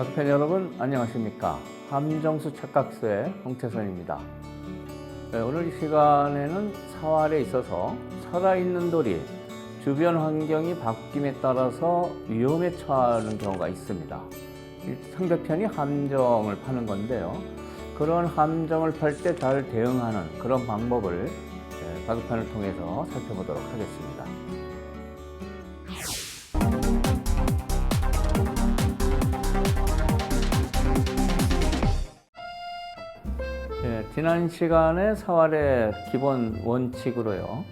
박팬 여러분 안녕하십니까. 함정수 착각서의 홍태선입니다. 오늘 이 시간에는 사활에 있어서 살아있는 돌이 주변 환경이 바뀜에 따라서 위험에 처하는 경우가 있습니다. 상대편이 함정을 파는 건데요. 그런 함정을 팔 때 잘 대응하는 그런 방법을 바둑판을 통해서 살펴보도록 하겠습니다. 지난 시간에 사활의 기본 원칙으로요.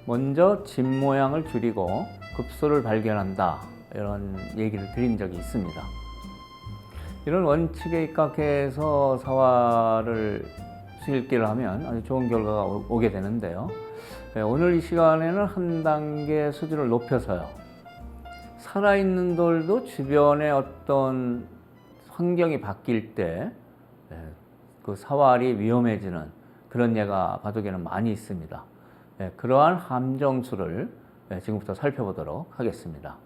먼저 집 모양을 줄이고 급소를 발견한다. 이런 얘기를 드린 적이 있습니다. 이런 원칙에 입각해서 사활을 수일기를 하면 아주 좋은 결과가 오게 되는데요. 오늘 이 시간에는 한 단계 수준을 높여서요. 살아있는 돌도 주변의 어떤 환경이 바뀔 때 그 사활이 위험해지는 그런 예가 바둑에는 많이 있습니다. 그러한 함정수를 지금부터 살펴보도록 하겠습니다.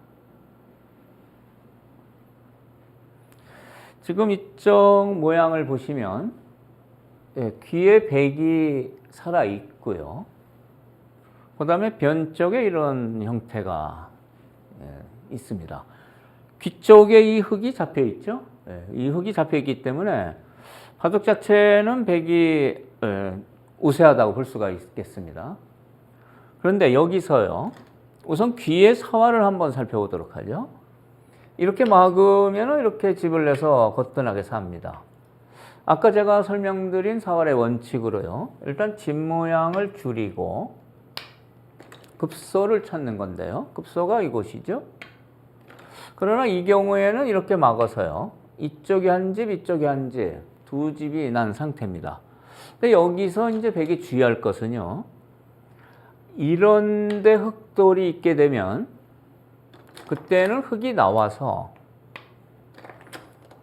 지금 이쪽 모양을 보시면 귀에 백이 살아 있고요. 그 다음에 변 쪽에 이런 형태가 있습니다. 귀 쪽에 이 흙이 잡혀 있죠. 이 흙이 잡혀 있기 때문에 바둑 자체는 백이 우세하다고 볼 수가 있겠습니다. 그런데 여기서요, 우선 귀의 사활을 한번 살펴보도록 하죠. 이렇게 막으면 이렇게 집을 내서 거뜬하게 삽니다. 아까 제가 설명드린 사활의 원칙으로요, 일단 집 모양을 줄이고 급소를 찾는 건데요. 급소가 이곳이죠. 그러나 이 경우에는 이렇게 막아서요, 이쪽이 한 집, 이쪽이 한 집, 두 집이 난 상태입니다. 근데 여기서 이제 백이 주의할 것은요, 이런데 흙돌이 있게 되면 그때는 흙이 나와서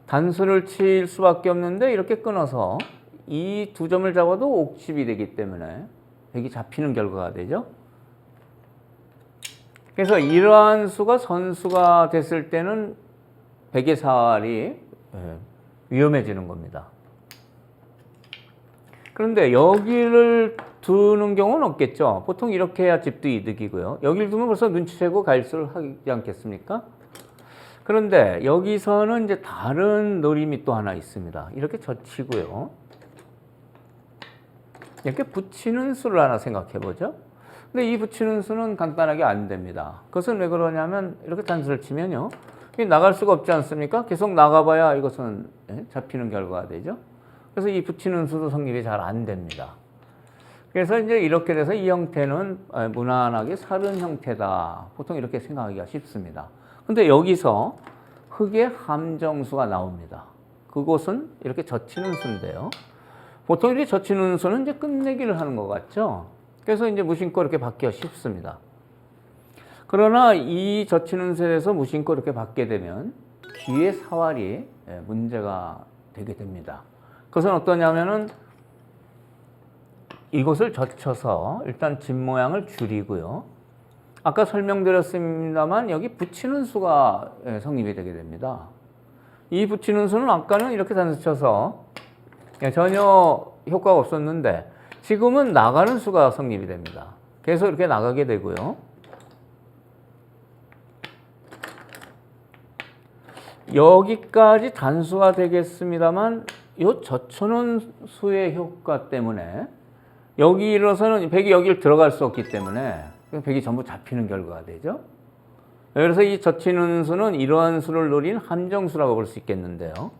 단수를 칠 수밖에 없는데 이렇게 끊어서 이 두 점을 잡아도 옥집이 되기 때문에 백이 잡히는 결과가 되죠. 그래서 이러한 수가 선수가 됐을 때는 백의 사활이 위험해지는 겁니다. 그런데 여기를 두는 경우는 없겠죠. 보통 이렇게 해야 집도 이득이고요. 여기를 두면 벌써 눈치채고 갈수를 하지 않겠습니까? 그런데 여기서는 이제 다른 노림이 또 하나 있습니다. 이렇게 젖히고요. 이렇게 붙이는 수를 하나 생각해 보죠. 근데 이 붙이는 수는 간단하게 안 됩니다. 그것은 왜 그러냐면 이렇게 단수를 치면요, 나갈 수가 없지 않습니까? 계속 나가봐야 이것은 잡히는 결과가 되죠. 그래서 이 붙이는 수도 성립이 잘 안 됩니다. 그래서 이제 이렇게 돼서 이 형태는 무난하게 살은 형태다. 보통 이렇게 생각하기가 쉽습니다. 근데 여기서 흙의 함정수가 나옵니다. 그곳은 이렇게 젖히는 수인데요. 보통 이렇게 젖히는 수는 이제 끝내기를 하는 것 같죠. 그래서 이제 무심코 이렇게 받기가 쉽습니다. 그러나 이 젖히는 수에서 무심코 이렇게 받게 되면 귀의 사활이 문제가 되게 됩니다. 그것은 어떠냐면은 이곳을 젖혀서 일단 집 모양을 줄이고요. 아까 설명드렸습니다만 여기 붙이는 수가 성립이 되게 됩니다. 이 붙이는 수는 아까는 이렇게 단수 쳐서 전혀 효과가 없었는데 지금은 나가는 수가 성립이 됩니다. 계속 이렇게 나가게 되고요. 여기까지 단수가 되겠습니다만 이 젖혀놓은 수의 효과 때문에 여기 일어서는 백이 여기를 들어갈 수 없기 때문에 백이 전부 잡히는 결과가 되죠. 그래서 이 젖히는 수는 이러한 수를 노린 함정수라고 볼 수 있겠는데요.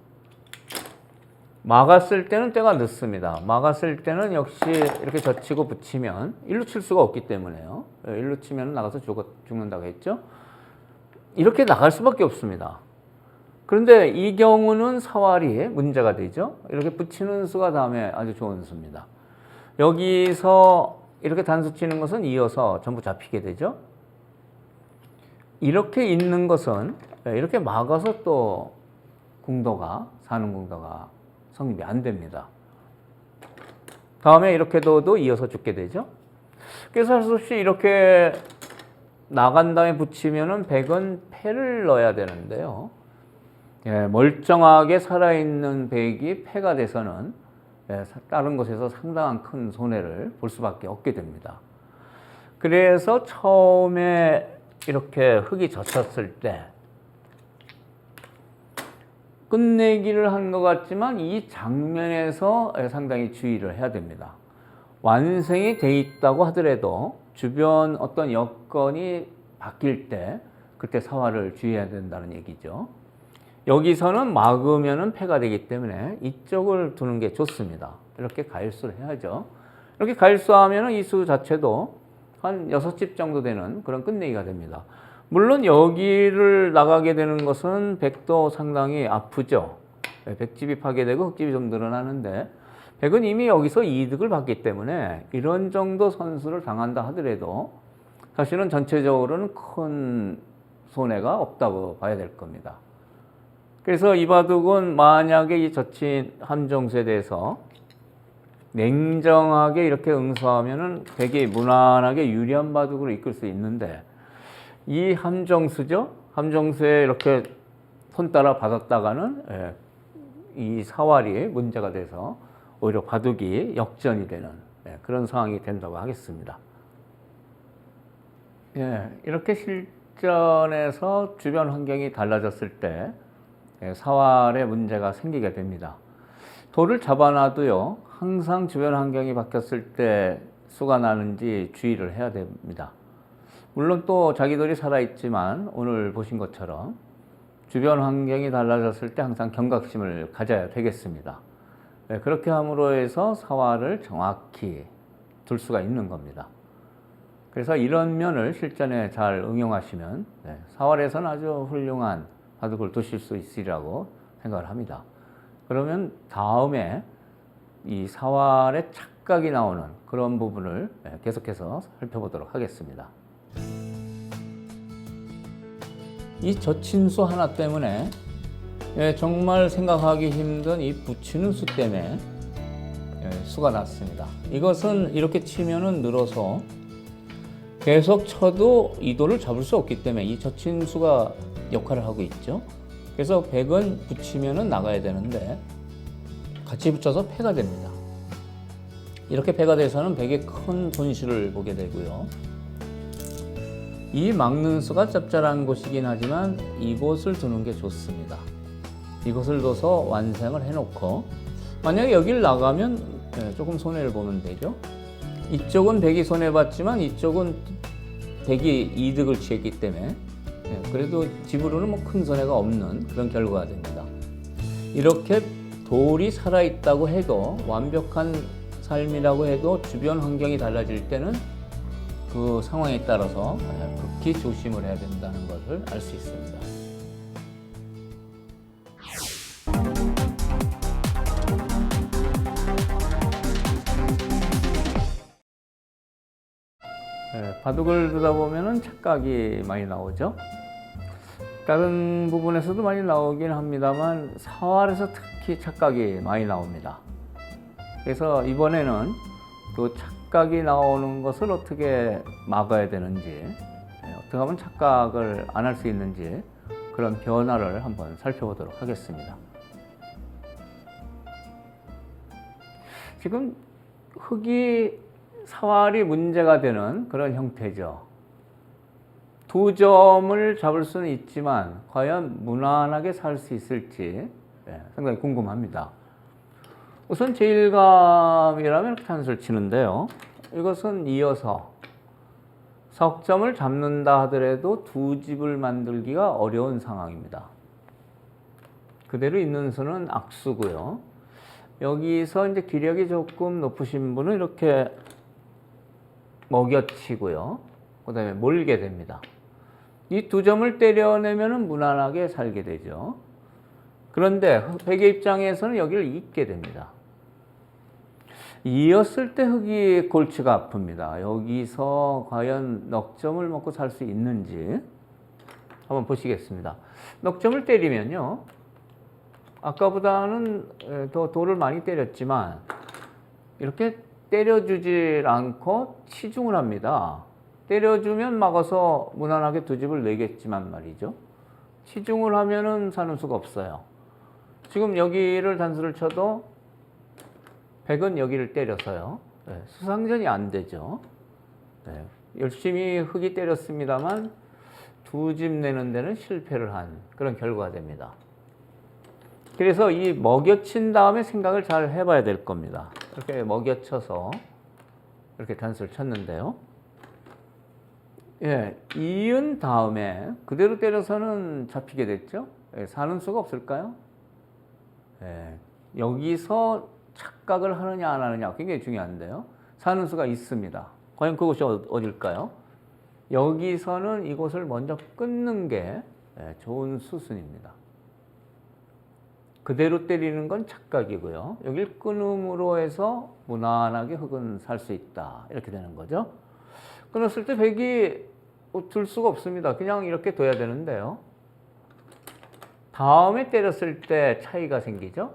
막았을 때는 때가 늦습니다. 막았을 때는 역시 이렇게 젖히고 붙이면 일루 칠 수가 없기 때문에요. 일루 치면 나가서 죽는다고 했죠. 이렇게 나갈 수밖에 없습니다. 그런데 이 경우는 사활이 문제가 되죠. 이렇게 붙이는 수가 다음에 아주 좋은 수입니다. 여기서 이렇게 단수 치는 것은 이어서 전부 잡히게 되죠. 이렇게 있는 것은 이렇게 막아서 또 사는 궁도가 성립이 안 됩니다. 다음에 이렇게 둬도 이어서 죽게 되죠. 그래서 할 수 없이 이렇게 나간 다음에 붙이면은 백은 패를 넣어야 되는데요. 예, 멀쩡하게 살아있는 백이 폐가 돼서는 예, 다른 곳에서 상당한 큰 손해를 볼 수밖에 없게 됩니다. 그래서 처음에 이렇게 흙이 젖혔을 때 끝내기를 한 것 같지만 이 장면에서 상당히 주의를 해야 됩니다. 완성이 돼 있다고 하더라도 주변 어떤 여건이 바뀔 때 그때 사활을 주의해야 된다는 얘기죠. 여기서는 막으면은 폐가 되기 때문에 이쪽을 두는 게 좋습니다. 이렇게 가일수를 해야죠. 이렇게 가일수하면은 이 수 자체도 한 6집 정도 되는 그런 끝내기가 됩니다. 물론 여기를 나가게 되는 것은 백도 상당히 아프죠. 백집이 파괴되고 흙집이 좀 늘어나는데 백은 이미 여기서 이득을 받기 때문에 이런 정도 선수를 당한다 하더라도 사실은 전체적으로는 큰 손해가 없다고 봐야 될 겁니다. 그래서 이 바둑은 만약에 이 젖힌 함정수에 대해서 냉정하게 이렇게 응수하면은 백이 무난하게 유리한 바둑으로 이끌 수 있는데 이 함정수죠. 함정수에 이렇게 손 따라 받았다가는 이 사활이 문제가 돼서 오히려 바둑이 역전이 되는 그런 상황이 된다고 하겠습니다. 이렇게 실전에서 주변 환경이 달라졌을 때 사활에 문제가 생기게 됩니다. 돌을 잡아놔도요, 항상 주변 환경이 바뀌었을 때 수가 나는지 주의를 해야 됩니다. 물론 또 자기 돌이 살아있지만 오늘 보신 것처럼 주변 환경이 달라졌을 때 항상 경각심을 가져야 되겠습니다. 그렇게 함으로 해서 사활을 정확히 둘 수가 있는 겁니다. 그래서 이런 면을 실전에 잘 응용하시면 사활에서는 아주 훌륭한 바둑을 두실 수 있으리라고 생각을 합니다. 그러면 다음에 이 사활의 착각이 나오는 그런 부분을 계속해서 살펴보도록 하겠습니다. 이 젖힌 수 하나 때문에 정말 생각하기 힘든 이 붙이는 수 때문에 수가 났습니다. 이것은 이렇게 치면은 늘어서 계속 쳐도 이 돌을 잡을 수 없기 때문에 이 젖힌 수가 역할을 하고 있죠. 그래서 백은 붙이면은 나가야 되는데 같이 붙여서 패가 됩니다. 이렇게 패가 돼서는 백이 큰 손실을 보게 되고요. 이 막는 수가 짭짤한 곳이긴 하지만 이곳을 두는 게 좋습니다. 이곳을 둬서 완성을 해놓고 만약에 여기를 나가면 조금 손해를 보면 되죠. 이쪽은 백이 손해봤지만 이쪽은 백이 이득을 취했기 때문에 그래도 집으로는 뭐 큰 손해가 없는 그런 결과가 됩니다. 이렇게 돌이 살아있다고 해도 완벽한 삶이라고 해도 주변 환경이 달라질 때는 그 상황에 따라서 극히 조심을 해야 된다는 것을 알 수 있습니다. 바둑을 두다 보면은 착각이 많이 나오죠. 다른 부분에서도 많이 나오긴 합니다만 사활에서 특히 착각이 많이 나옵니다. 그래서 이번에는 그 착각이 나오는 것을 어떻게 막아야 되는지, 어떻게 하면 착각을 안 할 수 있는지 그런 변화를 한번 살펴보도록 하겠습니다. 지금 흙이 사활이 문제가 되는 그런 형태죠. 두 점을 잡을 수는 있지만 과연 무난하게 살 수 있을지 상당히 궁금합니다. 우선 제1감이라면 이렇게 한수를 치는데요. 이것은 이어서 석점을 잡는다 하더라도 두 집을 만들기가 어려운 상황입니다. 그대로 있는 수는 악수고요. 여기서 이제 기력이 조금 높으신 분은 이렇게 먹여치고요. 그 다음에 몰게 됩니다. 이 두 점을 때려내면 무난하게 살게 되죠. 그런데 백의 입장에서는 여기를 잇게 됩니다. 이었을 때 흙이 골치가 아픕니다. 여기서 과연 넉점을 먹고 살 수 있는지 한번 보시겠습니다. 넉점을 때리면요, 아까보다는 더 돌을 많이 때렸지만 이렇게 때려주질 않고 치중을 합니다. 때려주면 막아서 무난하게 두 집을 내겠지만 말이죠. 치중을 하면은 사는 수가 없어요. 지금 여기를 단수를 쳐도 100은 여기를 때려서요. 네, 수상전이 안 되죠. 네, 열심히 흙이 때렸습니다만 두 집 내는 데는 실패를 한 그런 결과가 됩니다. 그래서 이 먹여친 다음에 생각을 잘 해봐야 될 겁니다. 이렇게 먹여쳐서 이렇게 단수를 쳤는데요. 예, 이은 다음에 그대로 때려서는 잡히게 됐죠. 예, 사는 수가 없을까요? 예, 여기서 착각을 하느냐 안 하느냐 굉장히 중요한데요. 사는 수가 있습니다. 과연 그것이 어딜까요? 여기서는 이곳을 먼저 끊는 게 좋은 수순입니다. 그대로 때리는 건 착각이고요. 여길 끊음으로 해서 무난하게 흙은 살 수 있다. 이렇게 되는 거죠. 끊었을 때 백이 둘 수가 없습니다. 그냥 이렇게 둬야 되는데요. 다음에 때렸을 때 차이가 생기죠.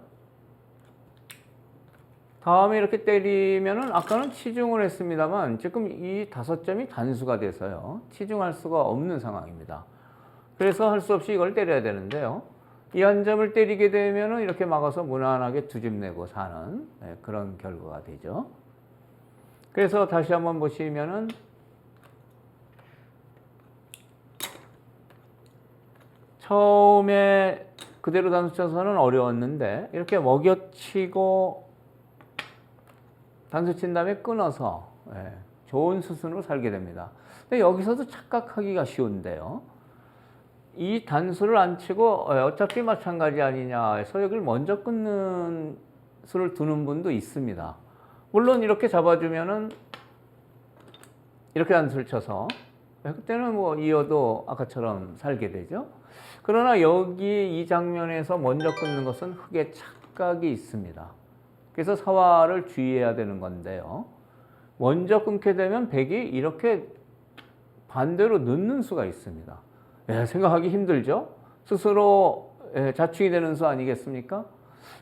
다음에 이렇게 때리면은 아까는 치중을 했습니다만 지금 이 5점이 단수가 돼서요. 치중할 수가 없는 상황입니다. 그래서 할 수 없이 이걸 때려야 되는데요. 이 한 점을 때리게 되면은 이렇게 막아서 무난하게 두 집 내고 사는 그런 결과가 되죠. 그래서 다시 한번 보시면은 처음에 그대로 단수 쳐서는 어려웠는데 이렇게 먹여치고 단수 친 다음에 끊어서 좋은 수순으로 살게 됩니다. 근데 여기서도 착각하기가 쉬운데요. 이 단수를 안 치고 어차피 마찬가지 아니냐 해서 여기를 먼저 끊는 수를 두는 분도 있습니다. 물론 이렇게 잡아주면은 이렇게 단수를 쳐서 그때는 뭐 이어도 아까처럼 살게 되죠. 그러나 여기 이 장면에서 먼저 끊는 것은 흙의 착각이 있습니다. 그래서 사활을 주의해야 되는 건데요. 먼저 끊게 되면 백이 이렇게 반대로 넣는 수가 있습니다. 생각하기 힘들죠? 스스로 자충이 되는 수 아니겠습니까?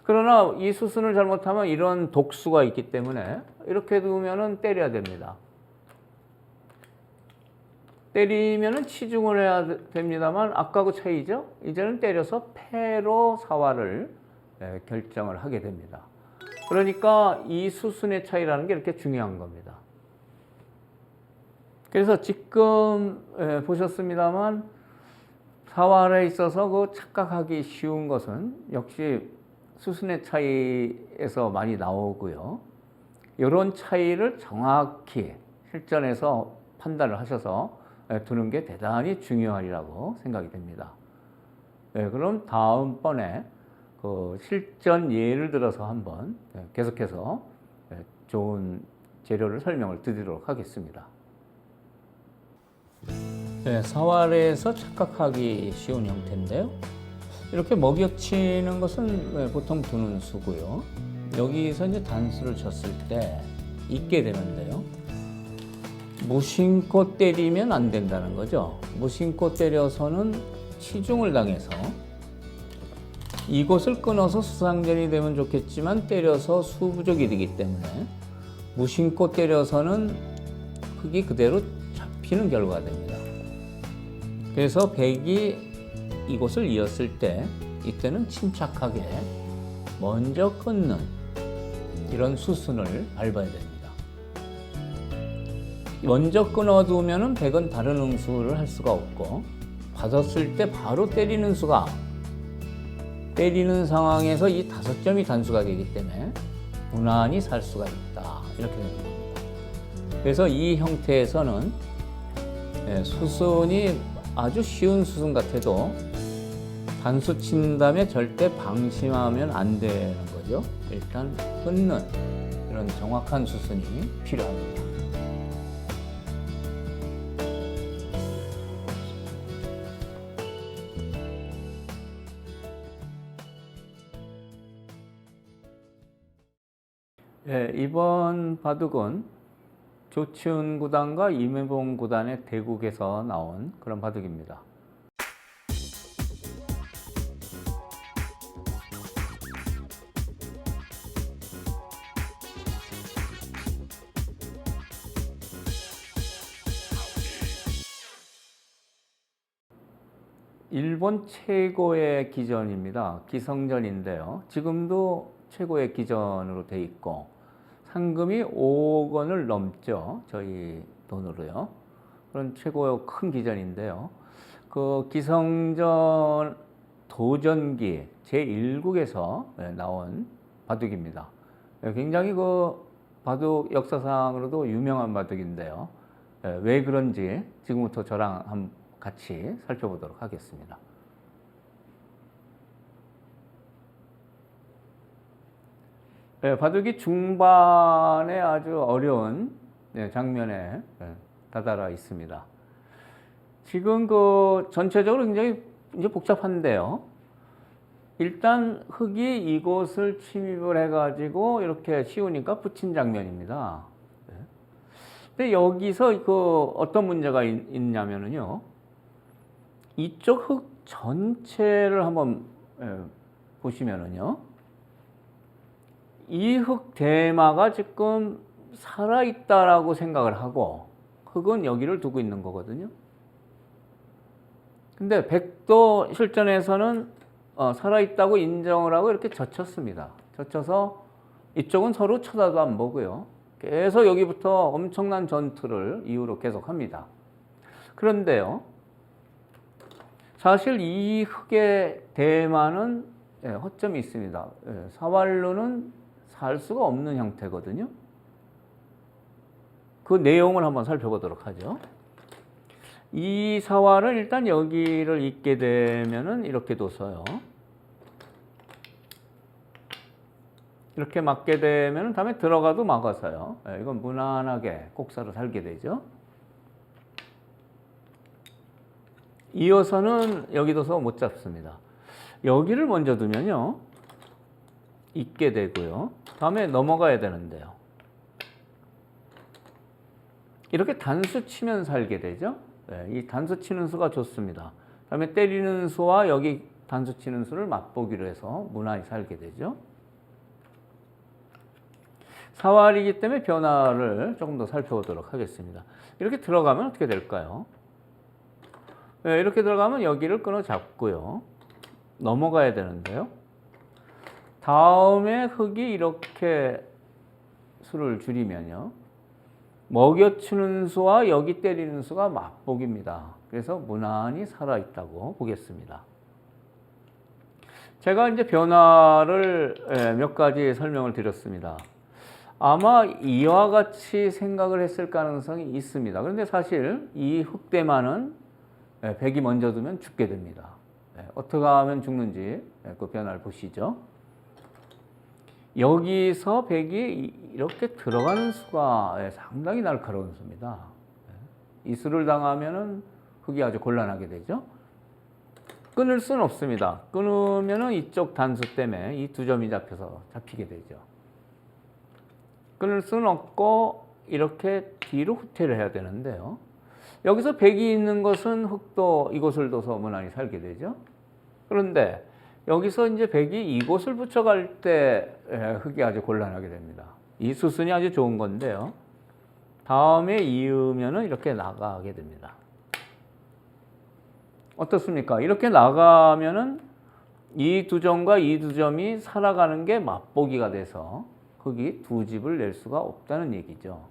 그러나 이 수순을 잘못하면 이런 독수가 있기 때문에 이렇게 두면은 때려야 됩니다. 때리면은 치중을 해야 됩니다만 아까하고 차이죠? 이제는 때려서 패로 사활을 결정을 하게 됩니다. 그러니까 이 수순의 차이라는 게 이렇게 중요한 겁니다. 그래서 지금 보셨습니다만 사활에 있어서 그 착각하기 쉬운 것은 역시 수순의 차이에서 많이 나오고요. 이런 차이를 정확히 실전에서 판단을 하셔서 두는 게 대단히 중요하리라고 생각이 됩니다. 그럼 다음번에 그 실전 예를 들어서 한번 계속해서 좋은 재료를 설명을 드리도록 하겠습니다. 사활에서 착각하기 쉬운 형태인데요. 이렇게 먹여치는 것은 보통 두는 수고요. 여기서 이제 단수를 쳤을 때 있게 되는데요. 무심코 때리면 안 된다는 거죠. 무심코 때려서는 치중을 당해서 이곳을 끊어서 수상전이 되면 좋겠지만 때려서 수부족이 되기 때문에 무심코 때려서는 흙이 그대로 잡히는 결과가 됩니다. 그래서 백이 이곳을 이었을 때 이때는 침착하게 먼저 끊는 이런 수순을 밟아야 됩니다. 먼저 끊어두면 백은 다른 응수를 할 수가 없고 받았을 때 바로 때리는 수가 때리는 상황에서 이 5점이 단수가 되기 때문에 무난히 살 수가 있다. 이렇게 되는 겁니다. 그래서 이 형태에서는 수순이 아주 쉬운 수순 같아도 단수 친 다음에 절대 방심하면 안 되는 거죠. 일단 끊는 이런 정확한 수순이 필요합니다. 이번 바둑은 조치훈 구단과 임혜봉 구단의 대국에서 나온 그런 바둑입니다. 일본 최고의 기전입니다. 기성전인데요. 지금도 최고의 기전으로 돼 있고 상금이 5억 원을 넘죠. 저희 돈으로요. 그런 최고의 큰 기전인데요. 그 기성전 도전기 제1국에서 나온 바둑입니다. 굉장히 그 바둑 역사상으로도 유명한 바둑인데요. 왜 그런지 지금부터 저랑 같이 살펴보도록 하겠습니다. 바둑이 중반에 아주 어려운 장면에 다다라 있습니다. 지금 그 전체적으로 굉장히 이제 복잡한데요. 일단 흑이 이곳을 침입을 해가지고 이렇게 씌우니까 붙인 장면입니다. 근데 여기서 그 어떤 문제가 있냐면요. 이쪽 흑 전체를 한번 보시면은요. 이 흑 대마가 지금 살아있다라고 생각을 하고 흑은 여기를 두고 있는 거거든요. 근데 백도 실전에서는 살아있다고 인정을 하고 이렇게 젖혔습니다. 젖혀서 이쪽은 서로 쳐다도 안 보고요. 계속 여기부터 엄청난 전투를 이후로 계속합니다. 그런데요. 사실 이 흑의 대마는 허점이 있습니다. 사활로는 살 수가 없는 형태거든요. 그 내용을 한번 살펴보도록 하죠. 이 사활은 일단 여기를 잇게 되면은 이렇게 둬서요. 이렇게 맞게 되면 다음에 들어가도 막아서요. 이건 무난하게 곡사로 살게 되죠. 이어서는 여기 둬서 못 잡습니다. 여기를 먼저 두면요. 잇게 되고요. 다음에 넘어가야 되는데요. 이렇게 단수 치면 살게 되죠. 이 단수 치는 수가 좋습니다. 다음에 때리는 수와 여기 단수 치는 수를 맛보기로 해서 무난히 살게 되죠. 사활이기 때문에 변화를 조금 더 살펴보도록 하겠습니다. 이렇게 들어가면 어떻게 될까요? 이렇게 들어가면 여기를 끊어 잡고요. 넘어가야 되는데요. 다음에 흑이 이렇게 수를 줄이면요. 먹여치는 수와 여기 때리는 수가 맛보기입니다. 그래서 무난히 살아있다고 보겠습니다. 제가 이제 변화를 몇 가지 설명을 드렸습니다. 아마 이와 같이 생각을 했을 가능성이 있습니다. 그런데 사실 이 흑대마는 백이 먼저 두면 죽게 됩니다. 어떻게 하면 죽는지 그 변화를 보시죠. 여기서 백이 이렇게 들어가는 수가 상당히 날카로운 수입니다. 이 수를 당하면은 흑이 아주 곤란하게 되죠. 끊을 수는 없습니다. 끊으면은 이쪽 단수 때문에 이 두 점이 잡히게 되죠. 끊을 수는 없고 이렇게 뒤로 후퇴를 해야 되는데요. 여기서 백이 있는 것은 흑도 이곳을 둬서 무난히 살게 되죠. 그런데 여기서 이제 백이 이곳을 붙여갈 때 흑이 아주 곤란하게 됩니다. 이 수순이 아주 좋은 건데요. 다음에 이으면은 이렇게 나가게 됩니다. 어떻습니까? 이렇게 나가면은 이 두 점과 이 두 점이 살아가는 게 맛보기가 돼서 흑이 두 집을 낼 수가 없다는 얘기죠.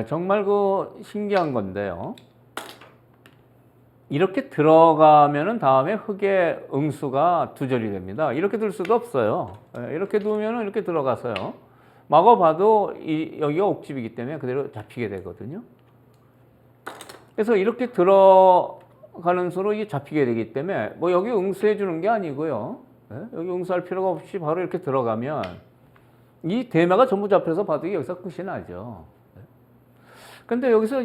정말 그 신기한 건데요. 이렇게 들어가면은 다음에 흑의 응수가 두절이 됩니다. 이렇게 둘 수도 없어요. 이렇게 두면은 이렇게 들어가서요. 마구 봐도 여기가 옥집이기 때문에 그대로 잡히게 되거든요. 그래서 이렇게 들어가는 수로 이게 잡히게 되기 때문에 뭐 여기 응수해 주는 게 아니고요. 여기 응수할 필요가 없이 바로 이렇게 들어가면 이 대마가 전부 잡혀서 바둑이 여기서 끝이 나죠. 근데 여기서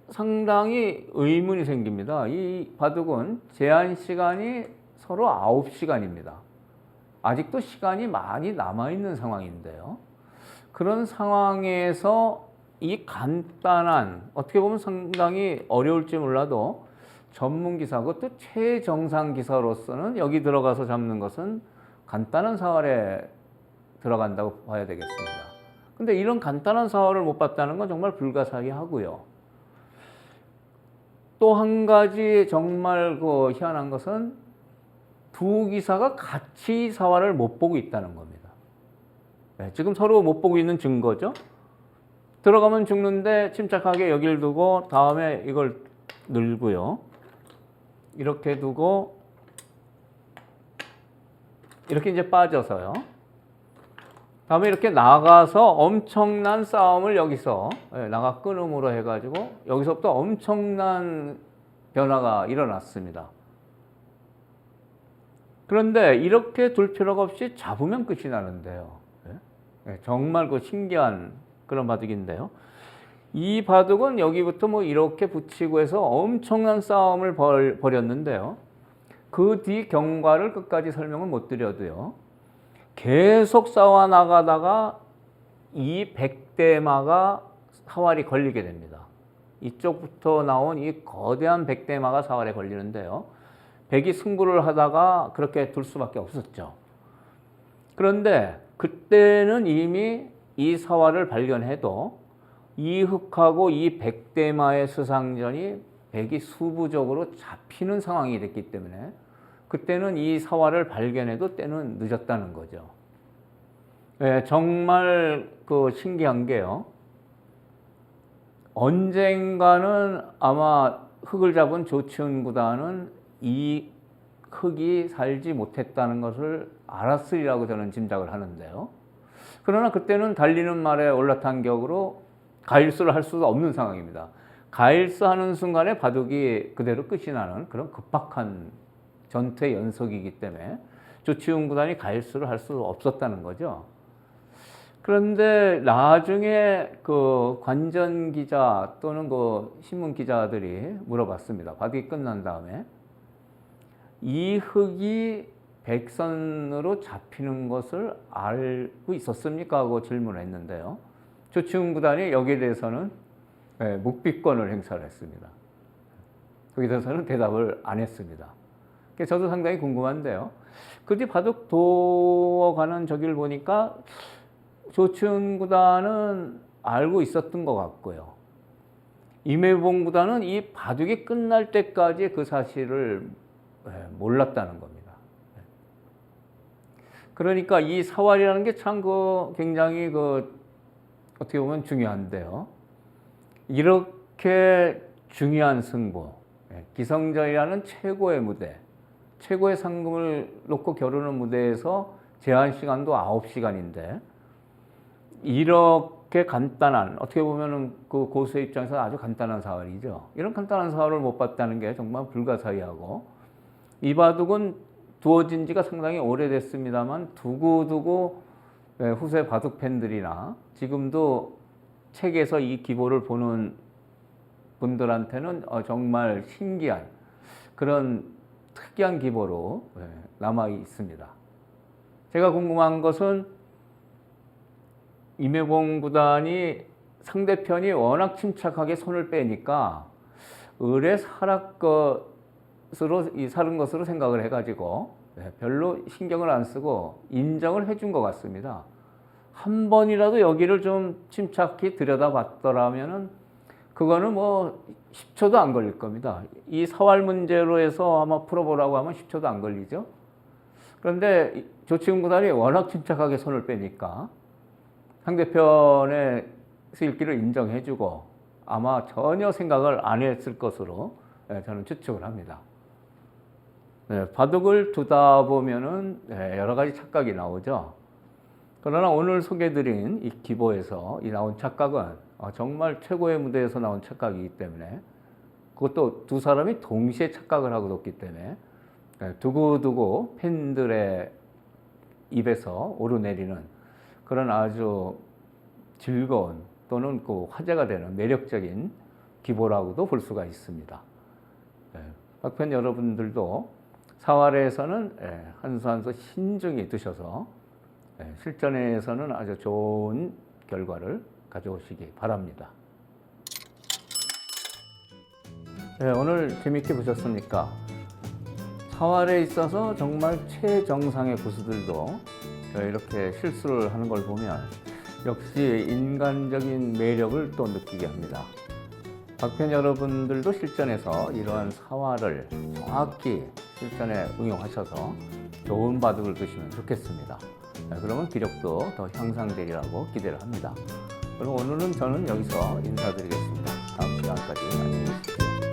상당히 의문이 생깁니다. 이 바둑은 제한 시간이 서로 9시간입니다. 아직도 시간이 많이 남아있는 상황인데요. 그런 상황에서 이 간단한, 어떻게 보면 상당히 어려울지 몰라도 전문 기사, 그것도 최정상 기사로서는 여기 들어가서 잡는 것은 간단한 사활에 들어간다고 봐야 되겠습니다. 근데 이런 간단한 사활을 못 봤다는 건 정말 불가사의하고요. 또 한 가지 정말 그 희한한 것은 두 기사가 같이 사활을 못 보고 있다는 겁니다. 네, 지금 서로 못 보고 있는 증거죠. 들어가면 죽는데 침착하게 여길 두고 다음에 이걸 늘고요. 이렇게 두고 이렇게 이제 빠져서요. 다음에 이렇게 나가서 엄청난 싸움을 여기서 나가 끊음으로 해가지고 여기서부터 엄청난 변화가 일어났습니다. 그런데 이렇게 둘 필요가 없이 잡으면 끝이 나는데요. 정말 그 신기한 그런 바둑인데요. 이 바둑은 여기부터 뭐 이렇게 붙이고 해서 엄청난 싸움을 벌였는데요. 그 뒤 경과를 끝까지 설명을 못 드려도요. 계속 싸워 나가다가 이 백대마가 사활이 걸리게 됩니다. 이쪽부터 나온 이 거대한 백대마가 사활에 걸리는데요. 백이 승부를 하다가 그렇게 둘 수밖에 없었죠. 그런데 그때는 이미 이 사활을 발견해도 이 흑하고 이 백대마의 수상전이 백이 수부적으로 잡히는 상황이 됐기 때문에 그때는 이 사활을 발견해도 때는 늦었다는 거죠. 네, 정말 그 신기한 게요. 언젠가는 아마 흑을 잡은 조치훈 구단은 이 흑이 살지 못했다는 것을 알았으리라고 저는 짐작을 하는데요. 그러나 그때는 달리는 말에 올라탄 격으로 가일수를 할 수도 없는 상황입니다. 가일수하는 순간에 바둑이 그대로 끝이 나는 그런 급박한 전투의 연속이기 때문에 조치훈 구단이 가일수를 할 수 없었다는 거죠. 그런데 나중에 그 관전 기자 또는 그 신문 기자들이 물어봤습니다. 바둑이 끝난 다음에 이 흑이 백선으로 잡히는 것을 알고 있었습니까? 하고 질문을 했는데요. 조치훈 구단이 여기에 대해서는 묵비권을 행사를 했습니다. 거기에 대해서는 대답을 안 했습니다. 저도 상당히 궁금한데요. 그 뒤 바둑 도어가는 저기를 보니까 조치훈 구단은 알고 있었던 것 같고요. 임혜봉 구단은 이 바둑이 끝날 때까지 그 사실을 몰랐다는 겁니다. 그러니까 이 사활이라는 게 참 굉장히 어떻게 보면 중요한데요. 이렇게 중요한 승부, 기성전이라는 최고의 무대, 최고의 상금을 놓고 겨루는 무대에서 제한 시간도 9시간인데 이렇게 간단한, 어떻게 보면 그 고수의 입장에서 아주 간단한 사활이죠. 이런 간단한 사활을 못 봤다는 게 정말 불가사의하고, 이 바둑은 두어진 지가 상당히 오래됐습니다만 두고두고 후세 바둑 팬들이나 지금도 책에서 이 기보를 보는 분들한테는 정말 신기한 그런 특이한 기보로 남아 있습니다. 제가 궁금한 것은 임혜봉 구단이 상대편이 워낙 침착하게 손을 빼니까 을의 사른 것으로 생각을 해가지고 별로 신경을 안 쓰고 인정을 해준 것 같습니다. 한 번이라도 여기를 좀 침착히 들여다봤더라면은 그거는 뭐 10초도 안 걸릴 겁니다. 이 사활 문제로 해서 아마 풀어보라고 하면 10초도 안 걸리죠. 그런데 조치훈 구단이 워낙 침착하게 손을 빼니까 상대편의 스일기를 인정해주고 아마 전혀 생각을 안 했을 것으로 저는 추측을 합니다. 바둑을 두다 보면은 여러 가지 착각이 나오죠. 그러나 오늘 소개해드린 이 기보에서 이 나온 착각은 정말 최고의 무대에서 나온 착각이기 때문에, 그것도 두 사람이 동시에 착각을 하고 뒀기 때문에 두고두고 팬들의 입에서 오르내리는 그런 아주 즐거운 또는 그 화제가 되는 매력적인 기보라고도 볼 수가 있습니다. 박팬 여러분들도 사활에서는 한 수 한 수 신중히 두셔서 실전에서는 아주 좋은 결과를 가져오시기 바랍니다. 오늘 재밌게 보셨습니까? 사활에 있어서 정말 최정상의 고수들도 이렇게 실수를 하는 걸 보면 역시 인간적인 매력을 또 느끼게 합니다. 학편 여러분들도 실전에서 이러한 사활을 정확히 실전에 응용하셔서 좋은 바둑을 두시면 좋겠습니다. 그러면 기력도 더 향상되리라고 기대를 합니다. 그럼 오늘은 저는 여기서 인사드리겠습니다. 다음 시간까지 안녕히 계십시오.